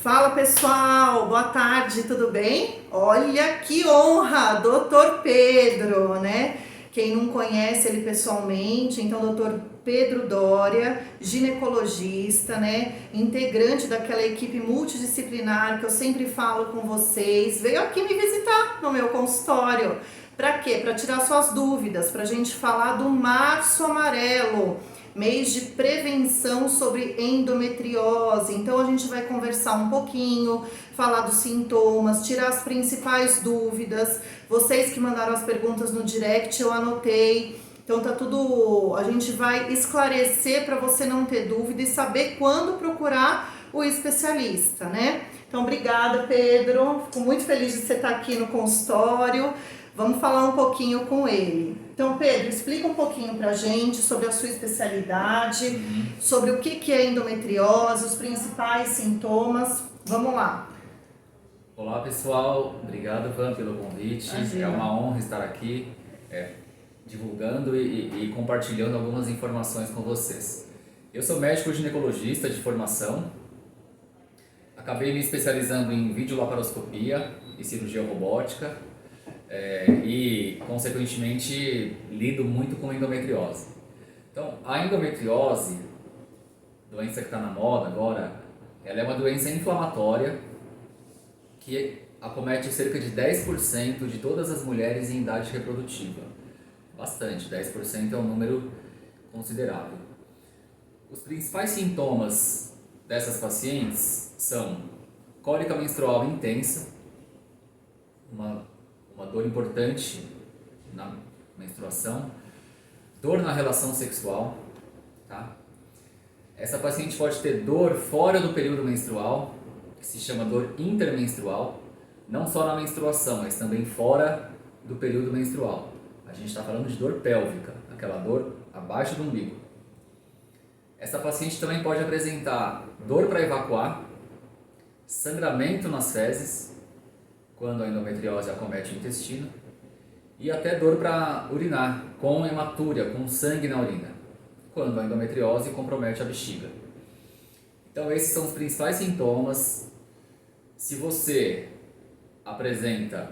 Fala pessoal, boa tarde, tudo bem? Olha que honra, Dr. Pedro, né? Quem não conhece ele pessoalmente, então Dr. Pedro Doria, ginecologista, né? Integrante daquela equipe multidisciplinar que eu sempre falo com vocês, veio aqui me visitar no meu consultório. Para quê? Para tirar suas dúvidas, para a gente falar do Março Amarelo, mês de prevenção sobre endometriose. Então a gente vai conversar um pouquinho, falar dos sintomas, tirar as principais dúvidas. Vocês que mandaram as perguntas no direct, eu anotei. Então tá tudo, a gente vai esclarecer para você não ter dúvida e saber quando procurar o especialista, né? Então obrigada, Pedro. Fico muito feliz de você estar aqui no consultório. Vamos falar um pouquinho com ele. Então, Pedro, explica um pouquinho pra gente sobre a sua especialidade, sobre o que é endometriose, os principais sintomas. Vamos lá. Olá pessoal, obrigado Van pelo convite. Imagina. É uma honra estar aqui divulgando e compartilhando algumas informações com vocês. Eu sou médico ginecologista de formação, acabei me especializando em videolaparoscopia e cirurgia robótica e consequentemente lido muito com endometriose. Então a endometriose, doença que está na moda agora, ela é uma doença inflamatória que acomete cerca de 10% de todas as mulheres em idade reprodutiva. Bastante, 10% é um número considerável. Os principais sintomas dessas pacientes são cólica menstrual intensa, uma dor importante na menstruação, dor na relação sexual, tá? Essa paciente pode ter dor fora do período menstrual, que se chama dor intermenstrual, não só na menstruação, mas também fora do período menstrual. A gente está falando de dor pélvica, aquela dor abaixo do umbigo. Essa paciente também pode apresentar dor para evacuar, sangramento nas fezes, quando a endometriose acomete o intestino, e até dor para urinar, com hematúria, com sangue na urina, quando a endometriose compromete a bexiga. Então esses são os principais sintomas. Se você apresenta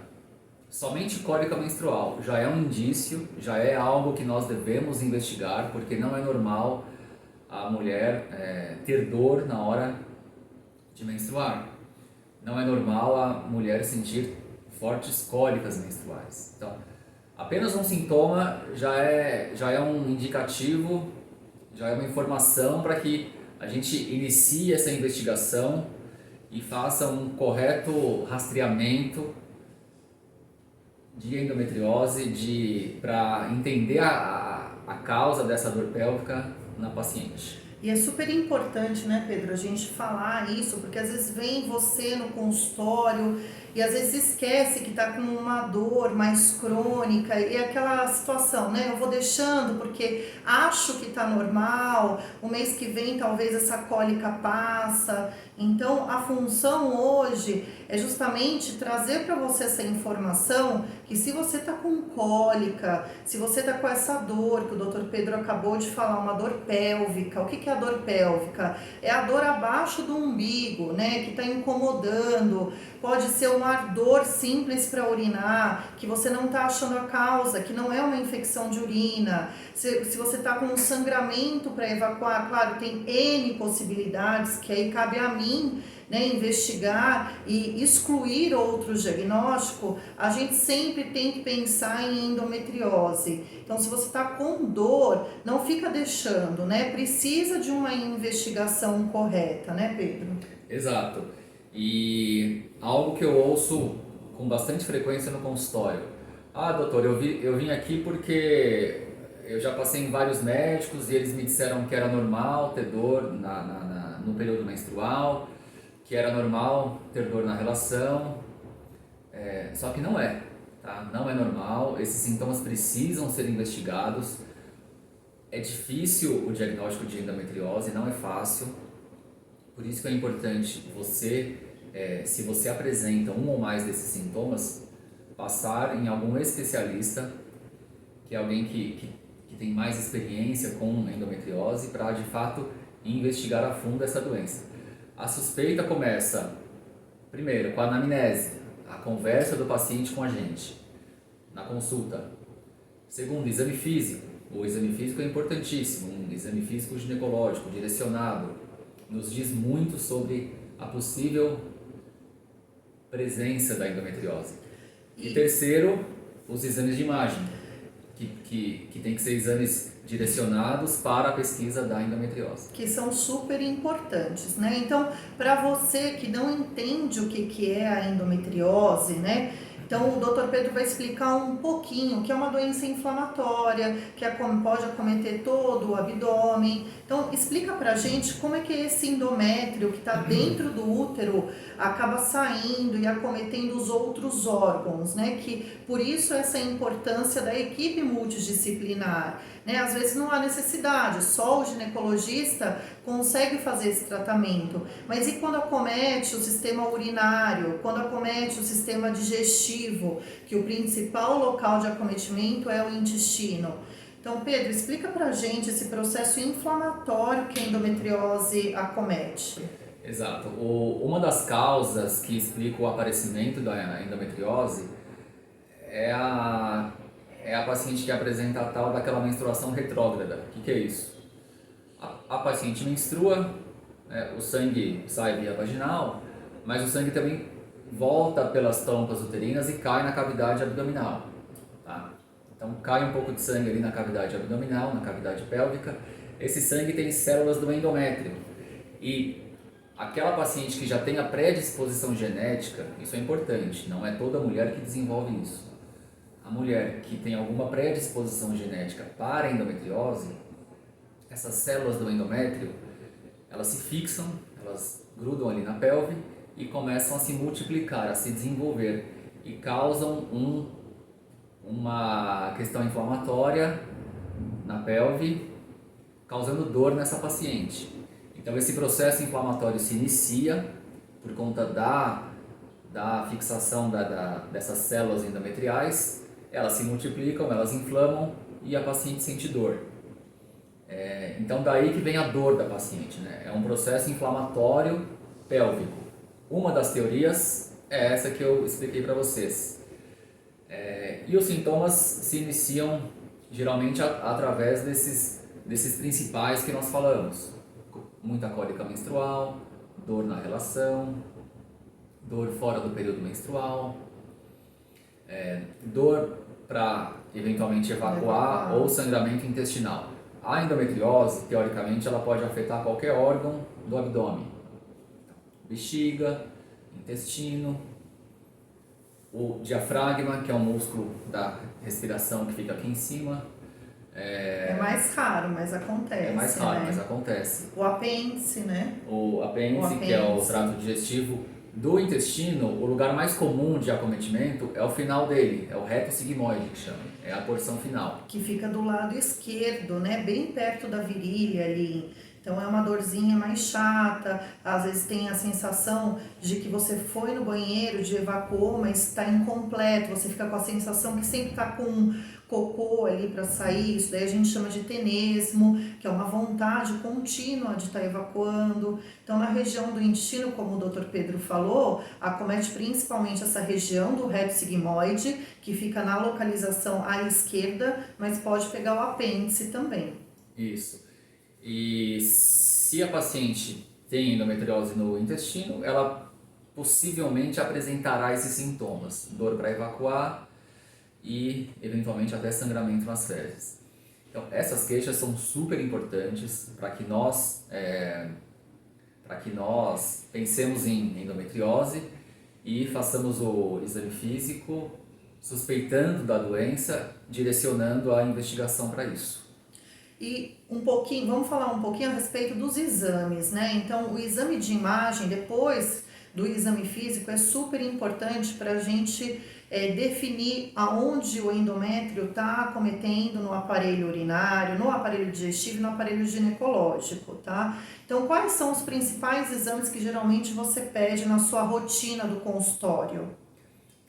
somente cólica menstrual, já é um indício, já é algo que nós devemos investigar, porque não é normal a mulher ter dor na hora de menstruar. Não é normal a mulher sentir fortes cólicas menstruais. Então, apenas um sintoma já é um indicativo, já é uma informação para que a gente inicie essa investigação e faça um correto rastreamento de endometriose para entender a causa dessa dor pélvica na paciente. E é super importante, né, Pedro, a gente falar isso, porque às vezes vem você no consultório e às vezes esquece que tá com uma dor mais crônica e aquela situação, né? Eu vou deixando porque acho que tá normal, o mês que vem talvez essa cólica passa. Então, a função hoje é justamente trazer para você essa informação que se você tá com cólica, se você tá com essa dor que o Dr. Pedro acabou de falar, uma dor pélvica. O que é a dor pélvica? É a dor abaixo do umbigo, né, que está incomodando. Pode ser um ardor simples para urinar, que você não está achando a causa, que não é uma infecção de urina. Se você está com um sangramento para evacuar, claro, tem N possibilidades, que aí cabe a mim, né, investigar e excluir outros diagnósticos. A gente sempre tem que pensar em endometriose. Então, se você está com dor, não fica deixando, né? Precisa de uma investigação correta, né, Pedro? Exato. E algo que eu ouço com bastante frequência no consultório. Ah, doutor, eu vim aqui porque eu já passei em vários médicos e eles me disseram que era normal ter dor no período menstrual, que era normal ter dor na relação, só que não é, tá? Não é normal, esses sintomas precisam ser investigados. É difícil o diagnóstico de endometriose, não é fácil, por isso que é importante você, se você apresenta um ou mais desses sintomas, passar em algum especialista, que é alguém que tem mais experiência com endometriose, para de fato investigar a fundo essa doença. A suspeita começa, primeiro, com a anamnese, a conversa do paciente com a gente, na consulta. Segundo, exame físico. O exame físico é importantíssimo, um exame físico ginecológico, direcionado, nos diz muito sobre a possível presença da endometriose. E terceiro, os exames de imagem, que tem que ser exames direcionados para a pesquisa da endometriose. Que são super importantes, né? Então, para você que não entende o que é a endometriose, né? Então, o Dr. Pedro vai explicar um pouquinho que é uma doença inflamatória, que pode acometer todo o abdômen. Então, explica pra gente como é que esse endométrio que está dentro do útero acaba saindo e acometendo os outros órgãos, né? Que por isso essa importância da equipe multidisciplinar, né? Às vezes não há necessidade, só o ginecologista consegue fazer esse tratamento. Mas e quando acomete o sistema urinário, quando acomete o sistema digestivo, que o principal local de acometimento é o intestino? Então, Pedro, explica pra gente esse processo inflamatório que a endometriose acomete. Exato. Uma das causas que explica o aparecimento da endometriose é a paciente que apresenta a tal daquela menstruação retrógrada. O que é isso? A paciente menstrua, né, o sangue sai via vaginal, mas o sangue também volta pelas trompas uterinas e cai na cavidade abdominal. Tá? Então cai um pouco de sangue ali na cavidade abdominal, na cavidade pélvica. Esse sangue tem células do endométrio. E aquela paciente que já tem a predisposição genética, isso é importante, não é toda mulher que desenvolve isso. A mulher que tem alguma predisposição genética para a endometriose, essas células do endométrio, elas se fixam, elas grudam ali na pelve e começam a se multiplicar, a se desenvolver e causam uma questão inflamatória na pelve, causando dor nessa paciente. Então esse processo inflamatório se inicia por conta da fixação dessas células endometriais, elas se multiplicam, elas inflamam e a paciente sente dor. Então daí que vem a dor da paciente, né? É um processo inflamatório pélvico. Uma das teorias é essa que eu expliquei para vocês. E os sintomas se iniciam geralmente através desses principais que nós falamos. Muita cólica menstrual, dor na relação, dor fora do período menstrual, dor para eventualmente evacuar ou sangramento intestinal. A endometriose, teoricamente, ela pode afetar qualquer órgão do abdômen. Bexiga, intestino, o diafragma, que é o músculo da respiração que fica aqui em cima. É mais raro, mas acontece. É mais raro, né? mas acontece. O apêndice, né? O apêndice, que é o trato digestivo do intestino, o lugar mais comum de acometimento é o final dele, é o reto sigmoide que chama, é a porção final. Que fica do lado esquerdo, né? Bem perto da virilha ali. Então é uma dorzinha mais chata, às vezes tem a sensação de que você foi no banheiro, de evacuou, mas está incompleto, você fica com a sensação que sempre está com cocô ali para sair, isso daí a gente chama de tenesmo, que é uma vontade contínua de estar evacuando. Então na região do intestino, como o Dr. Pedro falou, acomete principalmente essa região do reto sigmoide, que fica na localização à esquerda, mas pode pegar o apêndice também. Isso. E se a paciente tem endometriose no intestino, ela possivelmente apresentará esses sintomas, dor para evacuar e eventualmente até sangramento nas fezes. Então essas queixas são super importantes para que nós pensemos em endometriose e façamos o exame físico suspeitando da doença, direcionando a investigação para isso. E vamos falar um pouquinho a respeito dos exames, né? Então, o exame de imagem, depois do exame físico, é super importante para a gente definir aonde o endométrio está acometendo no aparelho urinário, no aparelho digestivo e no aparelho ginecológico, tá? Então, quais são os principais exames que geralmente você pede na sua rotina do consultório?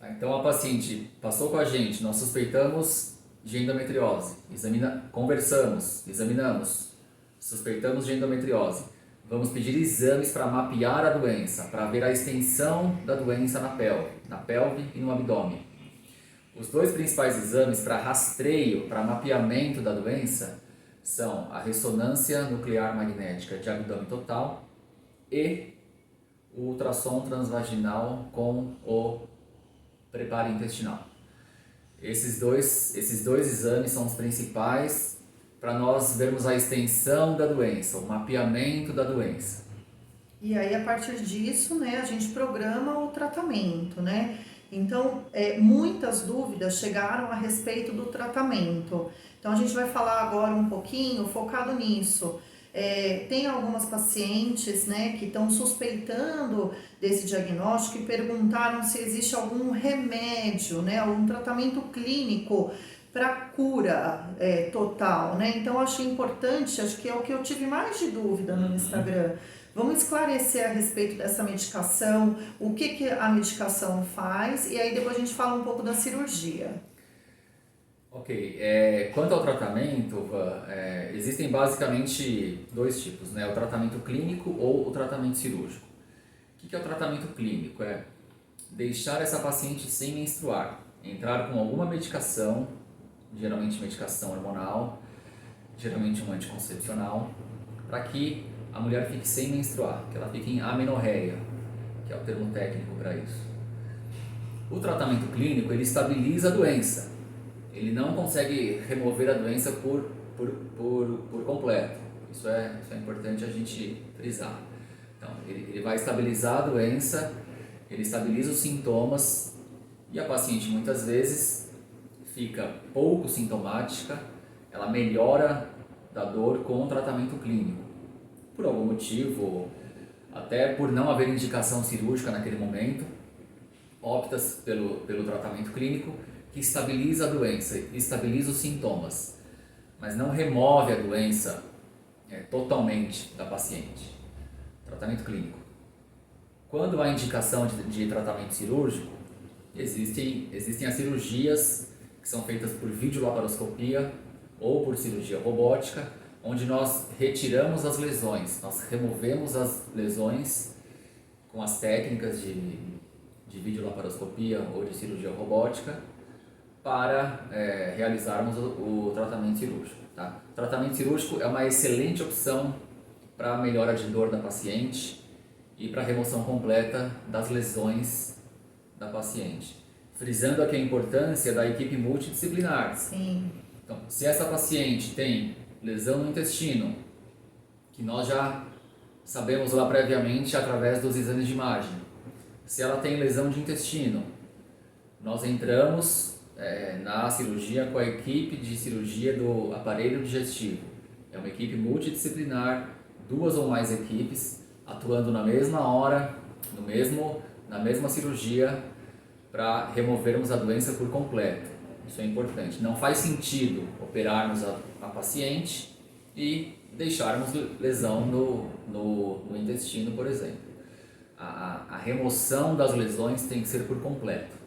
Então, a paciente passou com a gente, nós suspeitamos de endometriose, conversamos, examinamos, suspeitamos de endometriose. Vamos pedir exames para mapear a doença, para ver a extensão da doença na pelve e no abdômen. Os dois principais exames para rastreio, para mapeamento da doença, são a ressonância nuclear magnética de abdômen total e o ultrassom transvaginal com o preparo intestinal. Esses dois exames são os principais para nós vermos a extensão da doença, o mapeamento da doença. E aí, a partir disso, né, a gente programa o tratamento, né? Então, muitas dúvidas chegaram a respeito do tratamento. Então, a gente vai falar agora um pouquinho focado nisso. Tem algumas pacientes, né, que estão suspeitando desse diagnóstico e perguntaram se existe algum remédio, né, algum tratamento clínico para cura total, né? Então, eu achei importante, acho que é o que eu tive mais de dúvida no Instagram. Vamos esclarecer a respeito dessa medicação, o que a medicação faz, e aí depois a gente fala um pouco da cirurgia. Ok, quanto ao tratamento, existem basicamente dois tipos, né? O tratamento clínico ou o tratamento cirúrgico. O que é o tratamento clínico? É deixar essa paciente sem menstruar, entrar com alguma medicação, geralmente medicação hormonal, geralmente um anticoncepcional, para que a mulher fique sem menstruar, que ela fique em amenorreia, que é o termo técnico para isso. O tratamento clínico, ele estabiliza a doença. Ele não consegue remover a doença por completo. Isso é importante a gente frisar. Então, ele vai estabilizar a doença, ele estabiliza os sintomas e a paciente muitas vezes fica pouco sintomática, ela melhora da dor com o tratamento clínico. Por algum motivo, até por não haver indicação cirúrgica naquele momento, opta-se pelo tratamento clínico, que estabiliza a doença, estabiliza os sintomas, mas não remove a doença totalmente da paciente. Tratamento clínico. Quando há indicação de tratamento cirúrgico, existem as cirurgias que são feitas por videolaparoscopia ou por cirurgia robótica, onde nós retiramos as lesões, nós removemos as lesões com as técnicas de videolaparoscopia ou de cirurgia robótica para realizarmos o tratamento cirúrgico. Tá? O tratamento cirúrgico é uma excelente opção para a melhora de dor da paciente e para a remoção completa das lesões da paciente. Frisando aqui a importância da equipe multidisciplinar. Sim. Então, se essa paciente tem lesão no intestino, que nós já sabemos lá previamente através dos exames de imagem, se ela tem lesão de intestino, nós entramos na cirurgia com a equipe de cirurgia do aparelho digestivo. É uma equipe multidisciplinar, 2 ou mais equipes, atuando na mesma hora, na mesma cirurgia, para removermos a doença por completo. Isso é importante. Não faz sentido operarmos a paciente e deixarmos lesão no intestino, por exemplo. A remoção das lesões tem que ser por completo.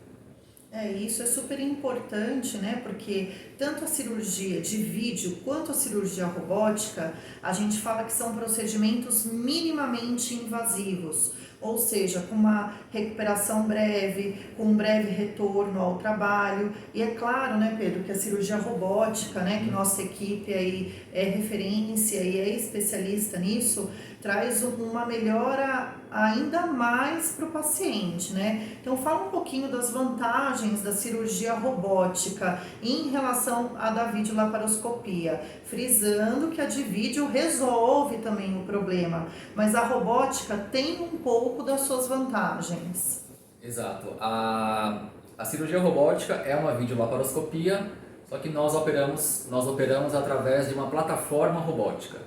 Isso é super importante, né? Porque tanto a cirurgia de vídeo quanto a cirurgia robótica, a gente fala que são procedimentos minimamente invasivos, ou seja, com uma recuperação breve, com um breve retorno ao trabalho. E é claro, né, Pedro, que a cirurgia robótica, né, que nossa equipe aí é referência e é especialista nisso, traz uma melhora ainda mais para o paciente, né? Então fala um pouquinho das vantagens da cirurgia robótica em relação à da videolaparoscopia, frisando que a de vídeo resolve também o problema, mas a robótica tem um pouco das suas vantagens. Exato. A cirurgia robótica é uma videolaparoscopia, só que nós operamos através de uma plataforma robótica.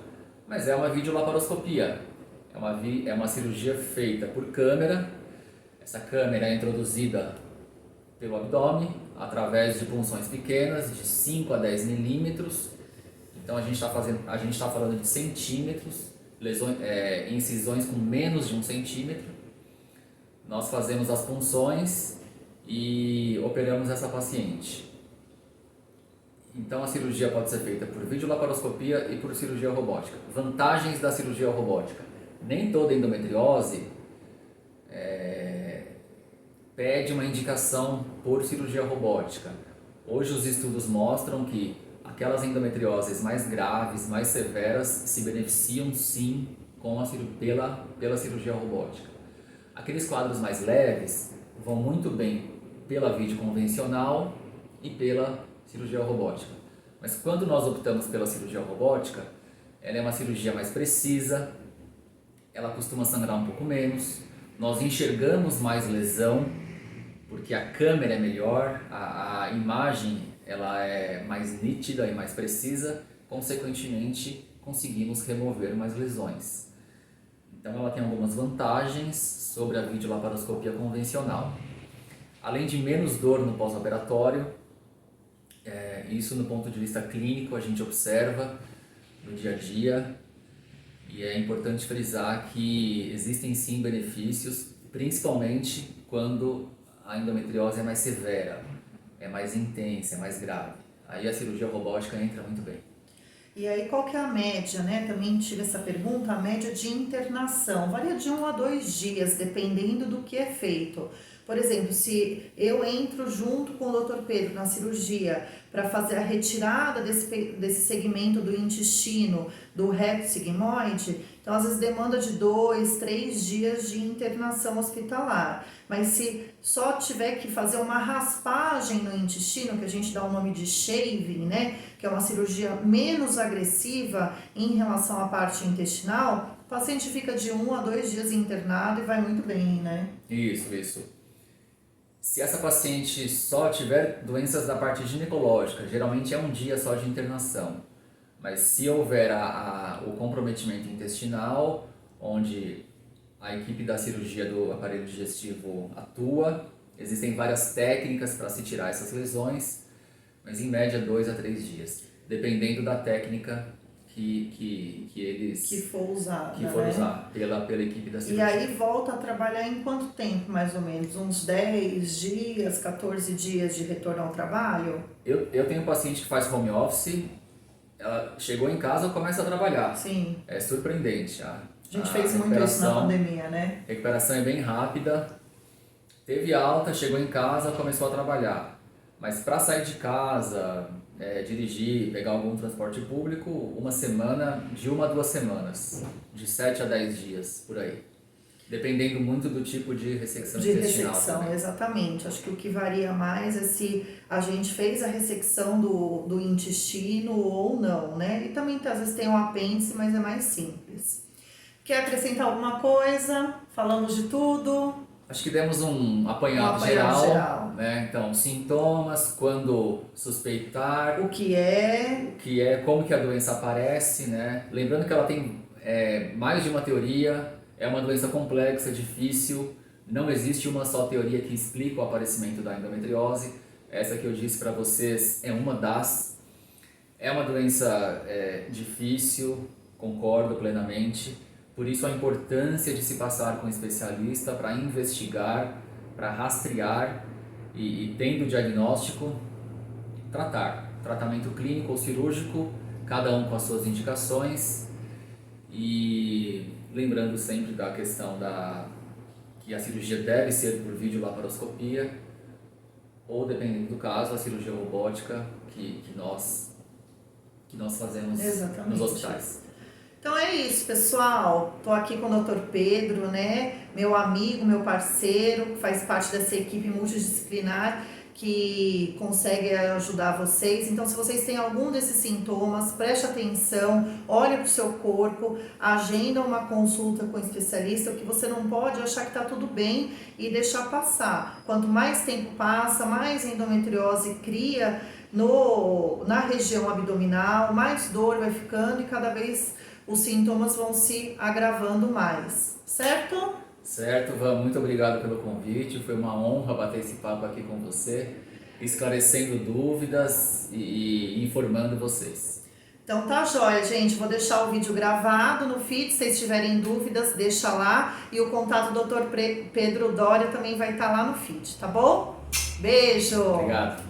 Mas é uma videolaparoscopia, é uma cirurgia feita por câmera. Essa câmera é introduzida pelo abdômen através de punções pequenas, de 5 a 10 milímetros. Então a gente está falando de centímetros, incisões com menos de 1 centímetro. Nós fazemos as punções e operamos essa paciente. Então a cirurgia pode ser feita por videolaparoscopia e por cirurgia robótica. Vantagens da cirurgia robótica: nem toda endometriose pede uma indicação por cirurgia robótica. Hoje os estudos mostram que aquelas endometrioses mais graves, mais severas, se beneficiam sim pela cirurgia robótica. Aqueles quadros mais leves vão muito bem pela vídeo convencional e pela cirurgia robótica. Mas quando nós optamos pela cirurgia robótica, ela é uma cirurgia mais precisa, ela costuma sangrar um pouco menos, nós enxergamos mais lesão, porque a câmera é melhor, a imagem ela é mais nítida e mais precisa, consequentemente conseguimos remover mais lesões. Então ela tem algumas vantagens sobre a videolaparoscopia convencional. Além de menos dor no pós-operatório, isso no ponto de vista clínico a gente observa no dia a dia, e é importante frisar que existem sim benefícios, principalmente quando a endometriose é mais severa, é mais intensa, é mais grave. Aí a cirurgia robótica entra muito bem. E aí, qual que é a média, né? Também tive essa pergunta, a média de internação. Varia de 1 a 2 dias, dependendo do que é feito. Por exemplo, se eu entro junto com o Dr. Pedro na cirurgia para fazer a retirada desse segmento do intestino, do reto sigmoide, então às vezes demanda de 2, 3 dias de internação hospitalar. Mas se só tiver que fazer uma raspagem no intestino, que a gente dá o nome de shaving, né, que é uma cirurgia menos agressiva em relação à parte intestinal, o paciente fica de 1 a 2 dias internado e vai muito bem, né? Isso. Se essa paciente só tiver doenças da parte ginecológica, geralmente é um dia só de internação. Mas se houver o comprometimento intestinal, onde a equipe da cirurgia do aparelho digestivo atua, existem várias técnicas para se tirar essas lesões, mas em média 2 a 3 dias, dependendo da técnica que for usar pela equipe da cirurgia. E aí volta a trabalhar em quanto tempo, mais ou menos? Uns 10 dias, 14 dias de retorno ao trabalho? Eu tenho um paciente que faz home office, ela chegou em casa e começa a trabalhar. Sim. É surpreendente. A gente fez muito isso na pandemia, né? A recuperação é bem rápida. Teve alta, chegou em casa, começou a trabalhar. Mas para sair de casa, dirigir, pegar algum transporte público, uma semana, de 1 a 2 semanas, de 7 a 10 dias, por aí. Dependendo muito do tipo de ressecção intestinal. De ressecção, exatamente. Acho que o que varia mais é se a gente fez a ressecção do intestino ou não, né? E também às vezes tem um apêndice, mas é mais simples. Quer acrescentar alguma coisa? Falamos de tudo? Acho que demos um apanhado geral, né? Então, sintomas, quando suspeitar, o que é, como que a doença aparece, né? Lembrando que ela tem mais de uma teoria, é uma doença complexa, difícil, não existe uma só teoria que explique o aparecimento da endometriose. Essa que eu disse para vocês é uma das. É uma doença difícil, concordo plenamente. Por isso a importância de se passar com um especialista para investigar, para rastrear e tendo o diagnóstico, tratar. Tratamento clínico ou cirúrgico, cada um com as suas indicações. E lembrando sempre da questão que a cirurgia deve ser por videolaparoscopia ou, dependendo do caso, a cirurgia robótica que nós fazemos nos hospitais. Então é isso, pessoal. Tô aqui com o Dr. Pedro, né? Meu amigo, meu parceiro, que faz parte dessa equipe multidisciplinar que consegue ajudar vocês. Então, se vocês têm algum desses sintomas, preste atenção, olhe para o seu corpo, agenda uma consulta com o especialista, o que você não pode achar que está tudo bem e deixar passar. Quanto mais tempo passa, mais endometriose cria na região abdominal, mais dor vai ficando e cada vez os sintomas vão se agravando mais, certo? Certo, Van, muito obrigado pelo convite, foi uma honra bater esse papo aqui com você, esclarecendo dúvidas e informando vocês. Então tá jóia, gente, vou deixar o vídeo gravado no feed, se vocês tiverem dúvidas, deixa lá, e o contato do Dr. Pedro Doria também vai estar lá no feed, tá bom? Beijo! Obrigado!